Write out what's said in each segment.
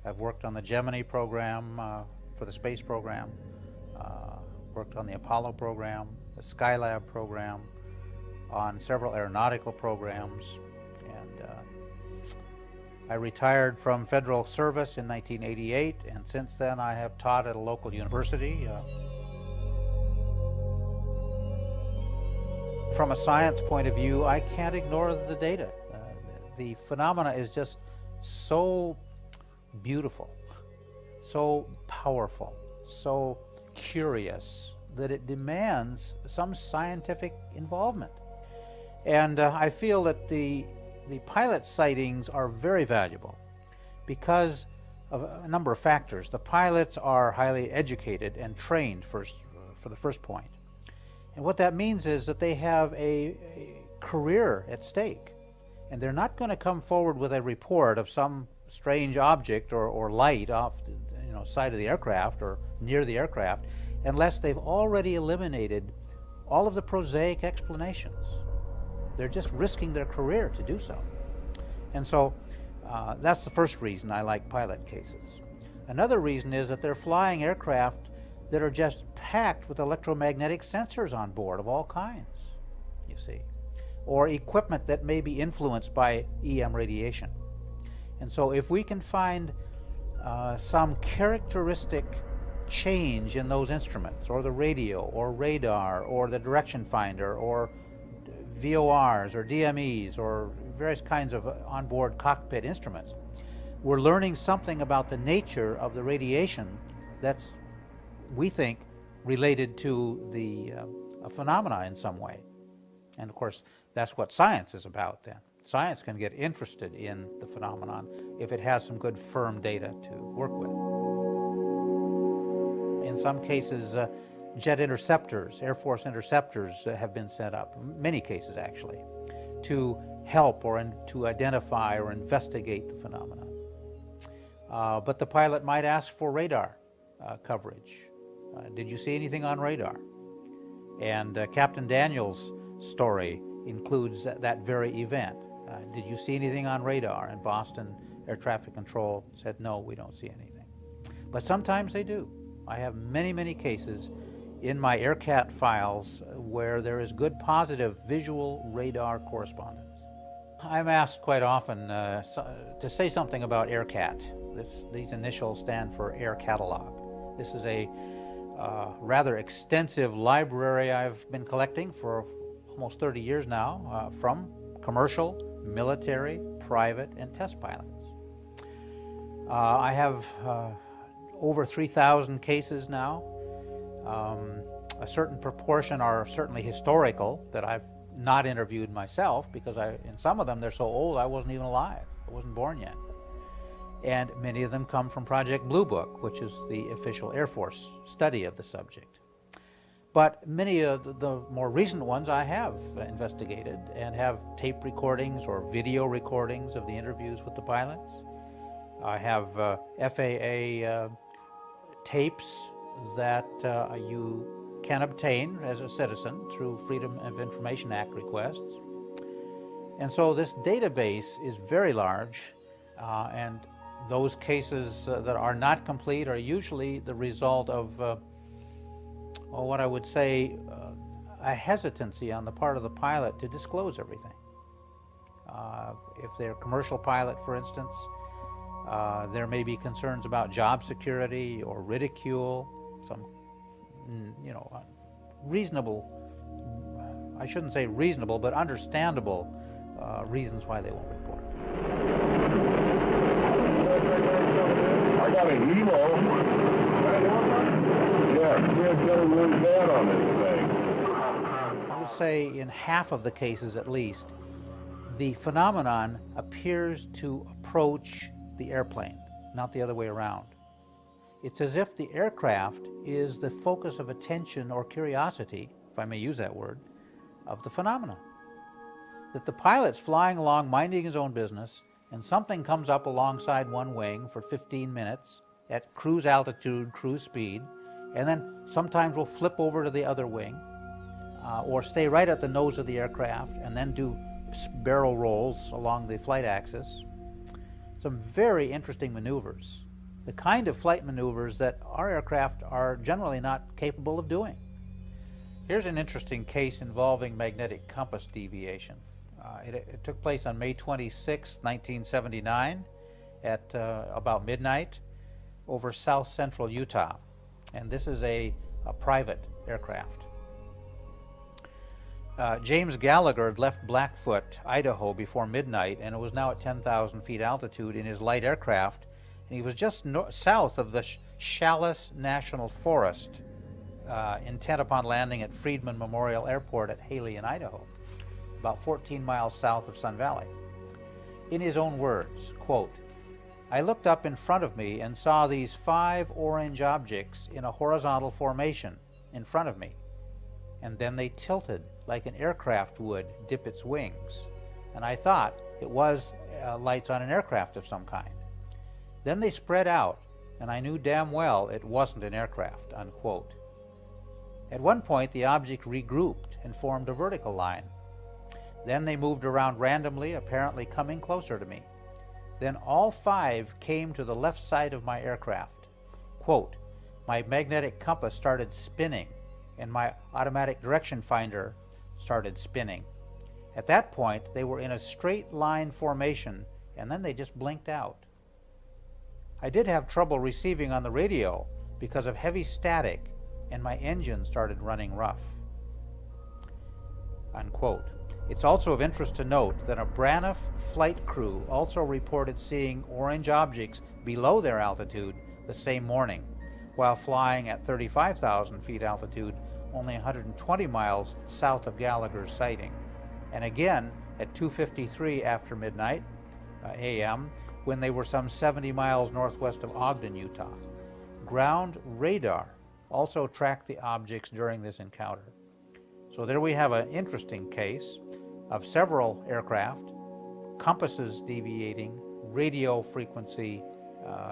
I've worked on the Gemini program for the space program, worked on the Apollo program, the Skylab program, on several aeronautical programs, and I retired from federal service in 1988, and since then I have taught at a local university. From a science point of view, I can't ignore the data. The phenomena is just so beautiful, so powerful, so curious that it demands some scientific involvement. And I feel that the pilot sightings are very valuable because of a number of factors. The pilots are highly educated and trained for the first point. And what that means is that they have a career at stake. And they're not going to come forward with a report of some strange object or light off the side of the aircraft or near the aircraft unless they've already eliminated all of the prosaic explanations. They're just risking their career to do so. And so that's the first reason I like pilot cases. Another reason is that they're flying aircraft that are just packed with electromagnetic sensors on board of all kinds, you see, or equipment that may be influenced by EM radiation. And so if we can find some characteristic change in those instruments, or the radio, or radar, or the direction finder, or VORs, or DMEs, or various kinds of onboard cockpit instruments, we're learning something about the nature of the radiation that's, we think, related to the phenomena in some way. And of course, that's what science is about then. Science can get interested in the phenomenon if it has some good firm data to work with. In some cases, jet interceptors, Air Force interceptors have been set up, many cases actually, to help or to identify or investigate the phenomenon. But the pilot might ask for radar coverage. Did you see anything on radar? And Captain Daniels' story includes that very event. Did you see anything on radar? And Boston Air Traffic Control said, no, we don't see anything. But sometimes they do. I have many, many cases in my AirCat files where there is good positive visual radar correspondence. I'm asked quite often to say something about AirCat. These initials stand for Air Catalog. This is a rather extensive library I've been collecting for almost 30 years now from commercial, military, private, and test pilots. I have over 3,000 cases now. A certain proportion are certainly historical that I've not interviewed myself because in some of them they're so old I wasn't even alive. I wasn't born yet. And many of them come from Project Blue Book, which is the official Air Force study of the subject. But many of the more recent ones I have investigated and have tape recordings or video recordings of the interviews with the pilots. I have FAA tapes that you can obtain as a citizen through Freedom of Information Act requests. And so this database is very large, and those cases that are not complete are usually the result of what I would say a hesitancy on the part of the pilot to disclose everything. If they're a commercial pilot, for instance, there may be concerns about job security or ridicule, some reasonable, I shouldn't say reasonable, but understandable reasons why they won't report. I got an emo. Yeah, it's getting really bad on this thing. I would say in half of the cases at least, the phenomenon appears to approach the airplane, not the other way around. It's as if the aircraft is the focus of attention or curiosity, if I may use that word, of the phenomena. That the pilot's flying along minding his own business and something comes up alongside one wing for 15 minutes at cruise altitude, cruise speed, and then sometimes we'll flip over to the other wing or stay right at the nose of the aircraft and then do barrel rolls along the flight axis. Some very interesting maneuvers. the kind of flight maneuvers that our aircraft are generally not capable of doing. Here's an interesting case involving magnetic compass deviation. It took place on May 26, 1979 at about midnight over south central Utah. And this is a private aircraft. James Gallagher had left Blackfoot, Idaho before midnight, and it was now at 10,000 feet altitude in his light aircraft. And he was just south of the Challis National Forest, intent upon landing at Friedman Memorial Airport at Haley in Idaho, about 14 miles south of Sun Valley. In his own words, quote, "I looked up in front of me and saw these 5 orange objects in a horizontal formation in front of me, and then they tilted like an aircraft would dip its wings, and I thought it was lights on an aircraft of some kind. Then they spread out, and I knew damn well it wasn't an aircraft," unquote. At one point, the object regrouped and formed a vertical line. Then they moved around randomly, apparently coming closer to me. Then all 5 came to the left side of my aircraft. Quote, "My magnetic compass started spinning, and my automatic direction finder started spinning. At that point, they were in a straight line formation, and then they just blinked out. I did have trouble receiving on the radio because of heavy static, and my engine started running rough." Unquote. It's also of interest to note that a Braniff flight crew also reported seeing orange objects below their altitude the same morning, while flying at 35,000 feet altitude, only 120 miles south of Gallagher's sighting, and again at 2:53 after midnight a.m. when they were some 70 miles northwest of Ogden, Utah. Ground radar also tracked the objects during this encounter. So there we have an interesting case of several aircraft, compasses deviating, radio frequency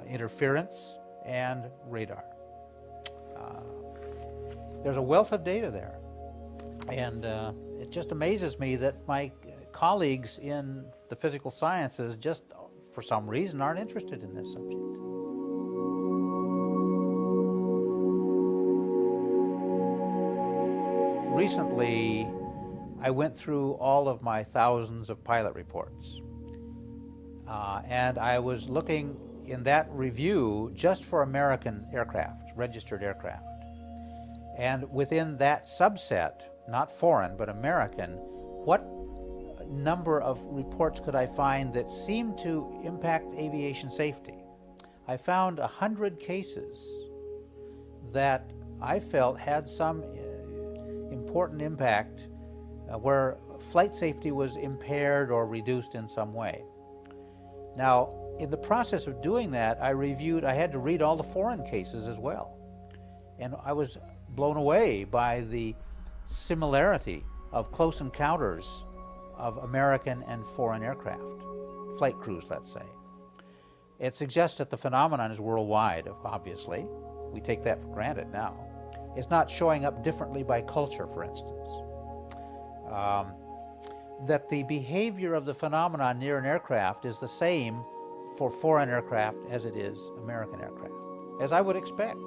interference, and radar. There's a wealth of data there, and it just amazes me that my colleagues in the physical sciences just, for some reason, aren't interested in this subject. Recently, I went through all of my thousands of pilot reports, and I was looking in that review just for American aircraft, registered aircraft. And within that subset, not foreign, but American, what number of reports could I find that seemed to impact aviation safety? I found 100 cases that I felt had some important impact where flight safety was impaired or reduced in some way. Now, in the process of doing that, I had to read all the foreign cases as well. And I was blown away by the similarity of close encounters of American and foreign aircraft, flight crews, let's say. It suggests that the phenomenon is worldwide, obviously. We take that for granted now. It's not showing up differently by culture, for instance. That the behavior of the phenomenon near an aircraft is the same for foreign aircraft as it is American aircraft, as I would expect.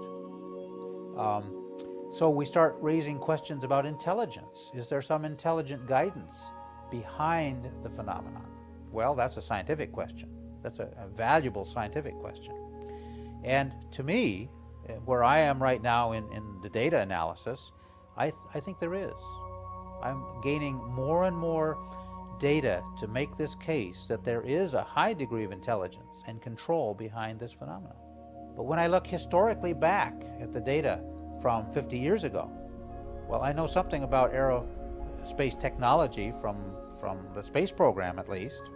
So we start raising questions about intelligence. Is there some intelligent guidance behind the phenomenon? Well, that's a scientific question. That's a valuable scientific question. And to me, where I am right now in the data analysis, I think there is. I'm gaining more and more data to make this case that there is a high degree of intelligence and control behind this phenomenon. But when I look historically back at the data from 50 years ago, well, I know something about aerospace technology from the space program, at least.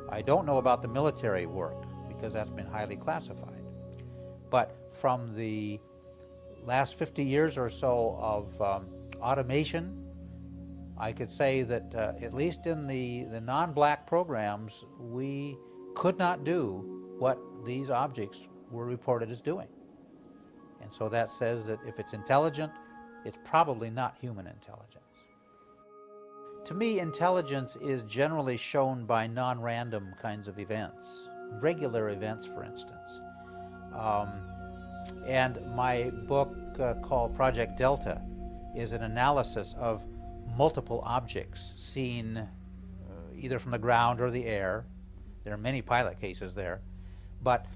I don't know about the military work because that's been highly classified. But from the last 50 years or so of automation, I could say that at least in the non-black programs, we could not do what these objects were reported as doing. And so that says that if it's intelligent, it's probably not human intelligence. To me, intelligence is generally shown by non-random kinds of events, regular events, for instance. And my book called Project Delta is an analysis of multiple objects seen either from the ground or the air. There are many pilot cases there. But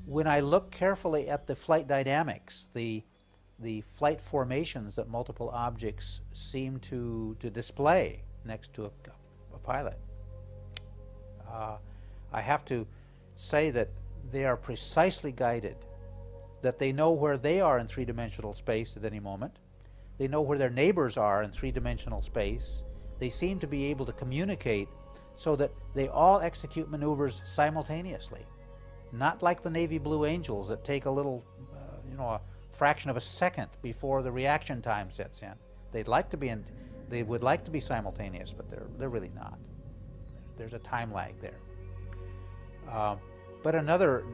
when I look carefully at the flight dynamics, the flight formations that multiple objects seem to display next to a pilot, I have to say that they are precisely guided, that they know where they are in three-dimensional space at any moment. They know where their neighbors are in three-dimensional space. They seem to be able to communicate so that they all execute maneuvers simultaneously, not like the Navy Blue Angels that take a little, a fraction of a second before the reaction time sets in. They would like to be simultaneous, but they're really not. There's a time lag there. But another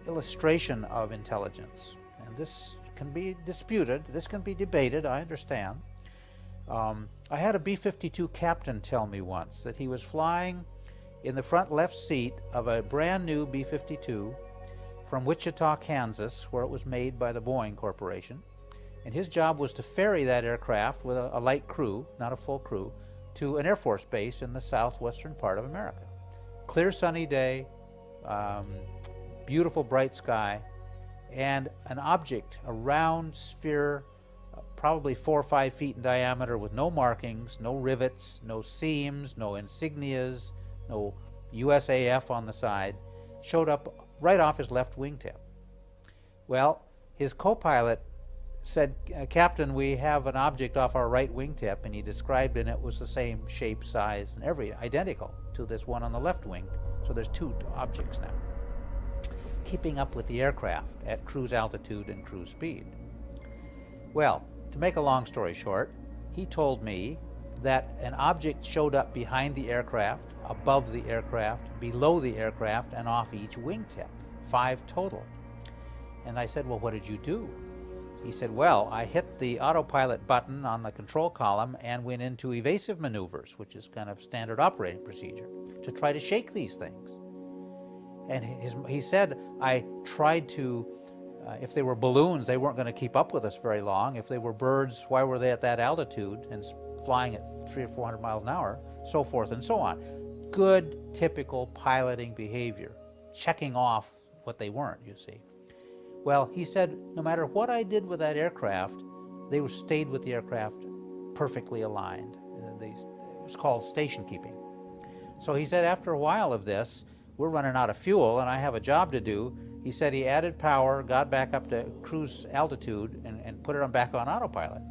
illustration of intelligence, and this can be disputed, this can be debated, I understand. I had a B-52 captain tell me once that he was flying in the front left seat of a brand new B-52 from Wichita, Kansas, where it was made by the Boeing Corporation. And his job was to ferry that aircraft with a light crew, not a full crew, to an Air Force base in the southwestern part of America. Clear sunny day, beautiful bright sky, and an object, a round sphere, probably 4 or 5 feet in diameter with no markings, no rivets, no seams, no insignias, no USAF on the side, showed up right off his left wingtip. Well, his co-pilot said, "Captain, we have an object off our right wingtip," and he described it, and it was the same shape, size, and identical to this one on the left wing. So there's 2 objects now, keeping up with the aircraft at cruise altitude and cruise speed. Well, to make a long story short, he told me that an object showed up behind the aircraft, above the aircraft, below the aircraft, and off each wingtip, 5 total. And I said, "Well, what did you do?" He said, "Well, I hit the autopilot button on the control column and went into evasive maneuvers," which is kind of standard operating procedure, to try to shake these things. And he said, "I tried to, if they were balloons, they weren't going to keep up with us very long. If they were birds, why were they at that altitude and flying at 300 or 400 miles an hour, so forth and so on." Good, typical piloting behavior, checking off what they weren't, you see. Well, he said, no matter what I did with that aircraft, they stayed with the aircraft perfectly aligned. It was called station keeping. So he said, after a while of this, we're running out of fuel and I have a job to do. He said he added power, got back up to cruise altitude, and put it back on autopilot.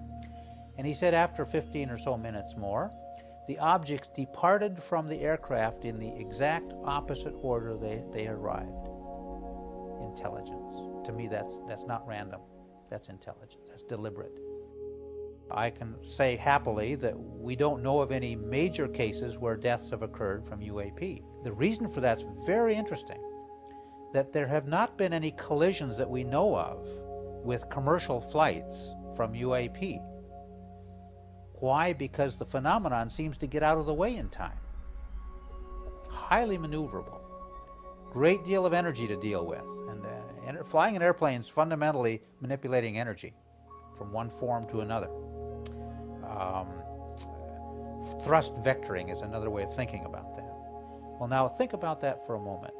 And he said after 15 or so minutes more, the objects departed from the aircraft in the exact opposite order they arrived. Intelligence. To me, that's not random. That's intelligence. That's deliberate. I can say happily that we don't know of any major cases where deaths have occurred from UAP. The reason for that's very interesting, that there have not been any collisions that we know of with commercial flights from UAP. Why? Because the phenomenon seems to get out of the way in time. Highly maneuverable. Great deal of energy to deal with. And flying an airplane is fundamentally manipulating energy from one form to another. Thrust vectoring is another way of thinking about that. Well, now think about that for a moment.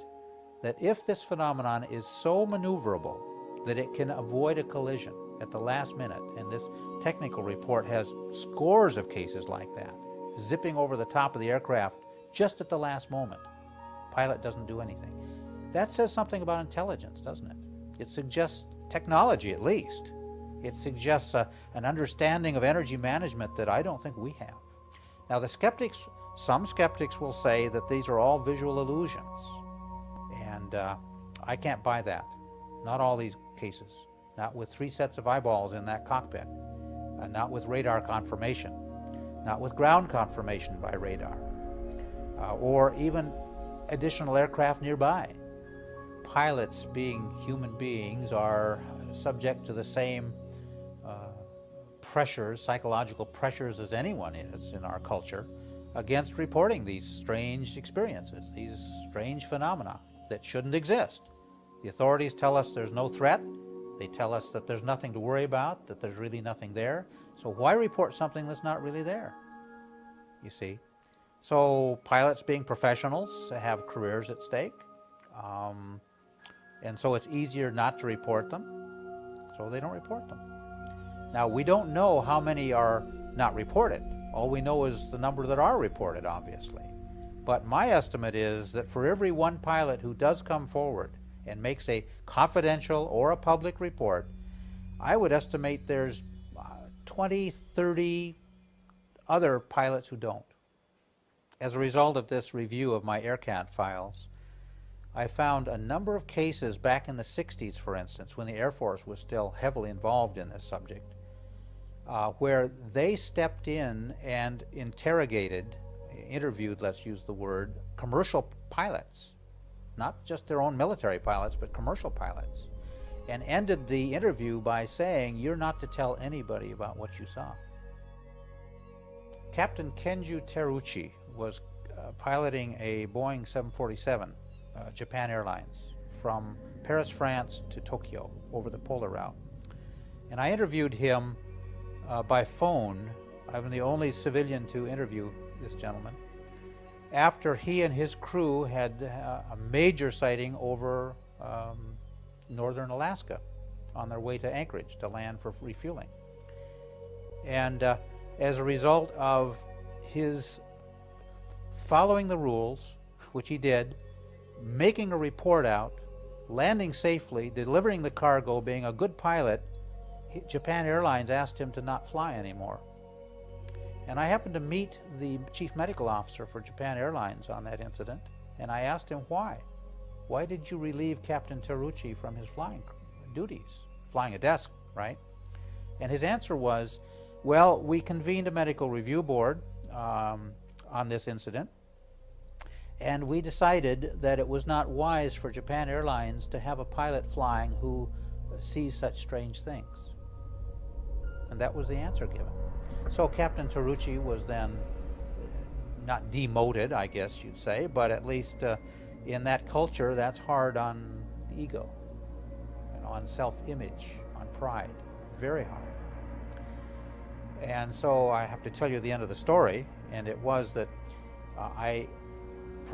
That if this phenomenon is so maneuverable that it can avoid a collision at the last minute, and this technical report has scores of cases like that, zipping over the top of the aircraft just at the last moment. Pilot doesn't do anything. That says something about intelligence, doesn't it? It suggests technology, at least. It suggests an understanding of energy management that I don't think we have. Now, some skeptics will say that these are all visual illusions, and I can't buy that. Not all these cases. Not with 3 sets of eyeballs in that cockpit. Not with radar confirmation. Not with ground confirmation by radar. Or even additional aircraft nearby. Pilots, being human beings, are subject to the same pressures, psychological pressures, as anyone is in our culture against reporting these strange experiences, these strange phenomena. that shouldn't exist. The authorities tell us there's no threat. They tell us that there's nothing to worry about, that there's really nothing there. So why report something that's not really there? You see? So pilots, being professionals, have careers at stake. And so it's easier not to report them. So they don't report them. Now, we don't know how many are not reported. All we know is the number that are reported, obviously. But my estimate is that for every one pilot who does come forward and makes a confidential or a public report, I would estimate there's 20, 30 other pilots who don't. As a result of this review of my AirCat files, I found a number of cases back in the 60s, for instance, when the Air Force was still heavily involved in this subject, where they stepped in and interviewed, let's use the word, commercial pilots, not just their own military pilots, but commercial pilots, and ended the interview by saying, "You're not to tell anybody about what you saw." Captain Kenju Terauchi was piloting a Boeing 747, Japan Airlines, from Paris, France to Tokyo over the polar route. And I interviewed him by phone. I'm the only civilian to interview this gentleman, after he and his crew had a major sighting over northern Alaska on their way to Anchorage to land for refueling. And as a result of his following the rules, which he did, making a report out, landing safely, delivering the cargo, being a good pilot, Japan Airlines asked him to not fly anymore. And I happened to meet the chief medical officer for Japan Airlines on that incident, and I asked him why. Why did you relieve Captain Terauchi from his flying duties? Flying a desk, right? And his answer was, well, we convened a medical review board on this incident, and we decided that it was not wise for Japan Airlines to have a pilot flying who sees such strange things. And that was the answer given. So Captain Terauchi was then not demoted, I guess you'd say, but at least in that culture, that's hard on the ego, on self-image, on pride, very hard. And so I have to tell you the end of the story, and it was that I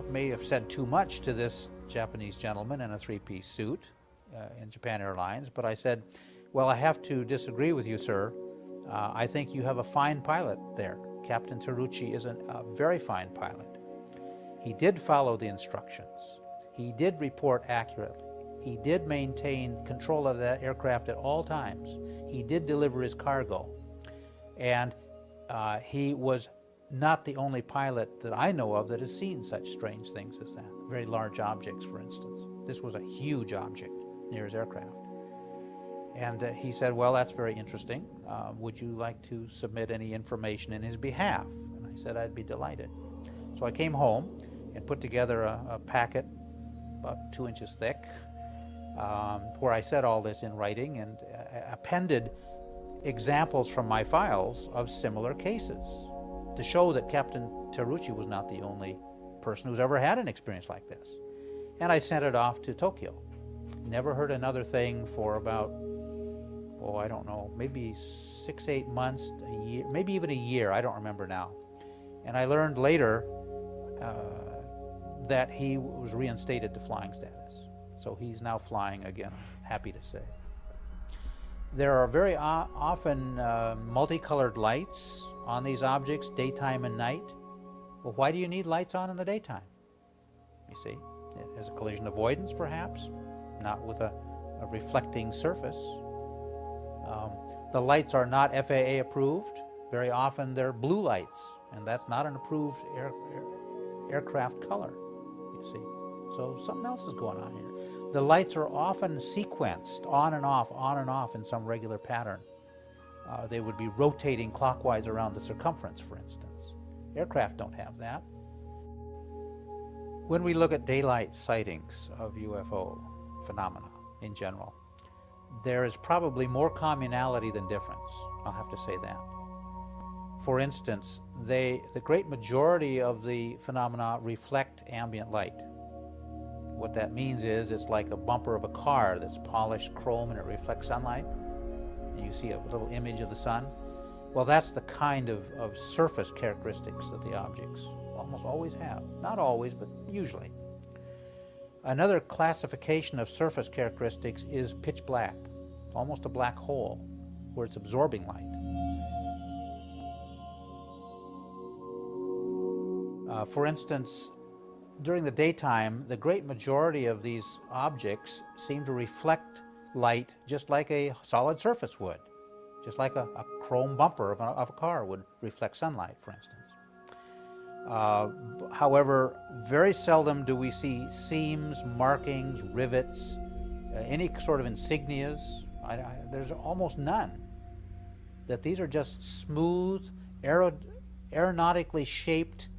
may have said too much to this Japanese gentleman in a three-piece suit in Japan Airlines, but I said, well, I have to disagree with you, sir. I think you have a fine pilot there. Captain Terauchi is a very fine pilot. He did follow the instructions. He did report accurately. He did maintain control of that aircraft at all times. He did deliver his cargo. And he was not the only pilot that I know of that has seen such strange things as that. Very large objects, for instance. This was a huge object near his aircraft. And he said, well, that's very interesting. Would you like to submit any information in his behalf? And I said, I'd be delighted. So I came home and put together a packet about 2 inches thick, where I said all this in writing and appended examples from my files of similar cases to show that Captain Terauchi was not the only person who's ever had an experience like this. And I sent it off to Tokyo. Never heard another thing for about, I don't know, maybe 6, 8 months, a year, maybe even a year, I don't remember now. And I learned later that he was reinstated to flying status. So he's now flying again, I'm happy to say. There are very often multicolored lights on these objects, daytime and night. Well, why do you need lights on in the daytime? You see, as a collision avoidance, perhaps, not with a reflecting surface. The lights are not FAA approved. Very often they're blue lights, and that's not an approved aircraft color, you see. So something else is going on here. The lights are often sequenced on and off in some regular pattern. They would be rotating clockwise around the circumference, for instance. Aircraft don't have that. When we look at daylight sightings of UFO phenomena in general, there is probably more commonality than difference. I'll have to say that. For instance, the great majority of the phenomena reflect ambient light. What that means is it's like a bumper of a car that's polished chrome and it reflects sunlight. And you see a little image of the sun. Well, that's the kind of surface characteristics that the objects almost always have. Not always, but usually. Another classification of surface characteristics is pitch black, almost a black hole, where it's absorbing light. For instance, during the daytime, the great majority of these objects seem to reflect light just like a solid surface would, just like a chrome bumper of a car would reflect sunlight, for instance. However, very seldom do we see seams, markings, rivets, any sort of insignias. There's almost none. That these are just smooth, aeronautically shaped.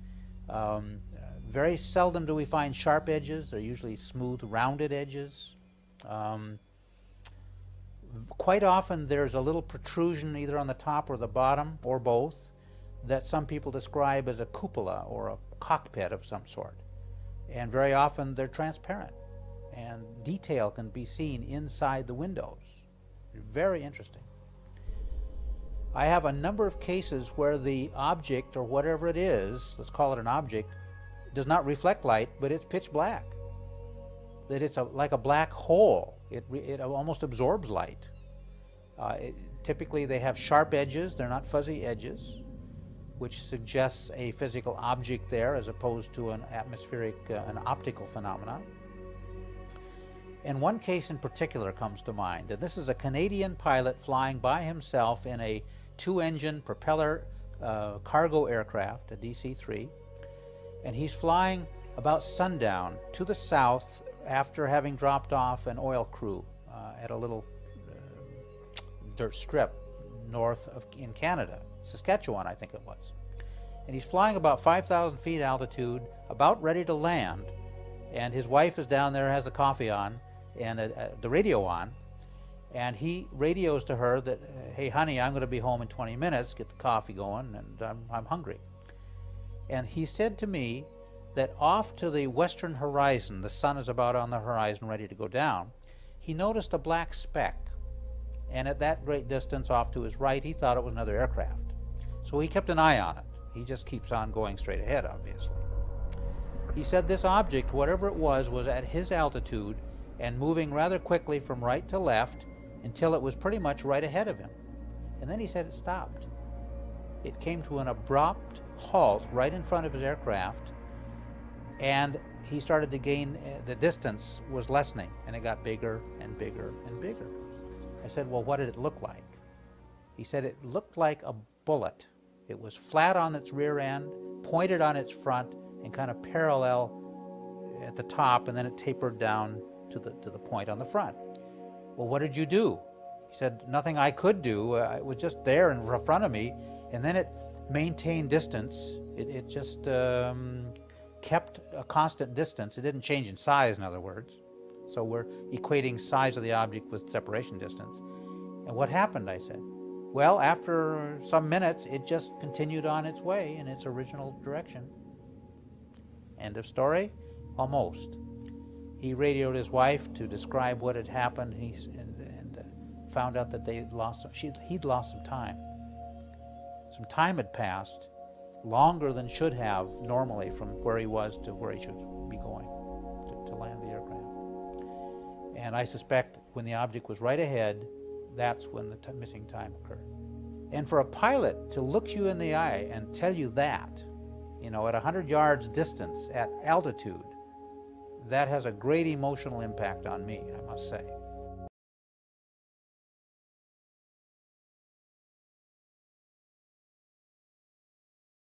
Very seldom do we find sharp edges. They're usually smooth, rounded edges. Quite often there's a little protrusion either on the top or the bottom, or both, that some people describe as a cupola or a cockpit of some sort. And very often they're transparent, and detail can be seen inside the windows. Very interesting. I have a number of cases where the object, or whatever it is, let's call it an object, does not reflect light, but it's pitch black. That it's like a black hole. It almost absorbs light. Typically they have sharp edges, they're not fuzzy edges, which suggests a physical object there as opposed to an atmospheric, an optical phenomenon. And one case in particular comes to mind, and this is a Canadian pilot flying by himself in a 2-engine propeller cargo aircraft, a DC-3, and he's flying about sundown to the south after having dropped off an oil crew at a little dirt strip north in Canada, Saskatchewan, I think it was. And he's flying about 5,000 feet altitude, about ready to land, and his wife is down there, has the coffee on, and the radio on, and he radios to her that, hey honey, I'm going to be home in 20 minutes, get the coffee going, and I'm hungry. And he said to me that off to the western horizon, the sun is about on the horizon ready to go down, he noticed a black speck, and at that great distance off to his right he thought it was another aircraft. So he kept an eye on it. He just keeps on going straight ahead, obviously. He said this object, whatever it was at his altitude and moving rather quickly from right to left until it was pretty much right ahead of him. And then he said it stopped. It came to an abrupt halt right in front of his aircraft, and he started to gain, the distance was lessening, and it got bigger and bigger and bigger. I said, well, what did it look like? He said it looked like a bullet. It was flat on its rear end, pointed on its front, and kind of parallel at the top, and then it tapered down to the point on the front. Well, what did you do? He said, nothing I could do. It was just there in front of me, and then it maintained distance. It just kept a constant distance. It didn't change in size, in other words. So we're equating size of the object with separation distance. And what happened, I said? Well, after some minutes, it just continued on its way in its original direction. End of story? Almost. He radioed his wife to describe what had happened, and found out that he'd lost some time. Some time had passed, longer than should have normally from where he was to where he should be going to land the aircraft. And I suspect when the object was right ahead, that's when the missing time occurred. And for a pilot to look you in the eye and tell you that, at 100 yards distance at altitude, that has a great emotional impact on me, I must say.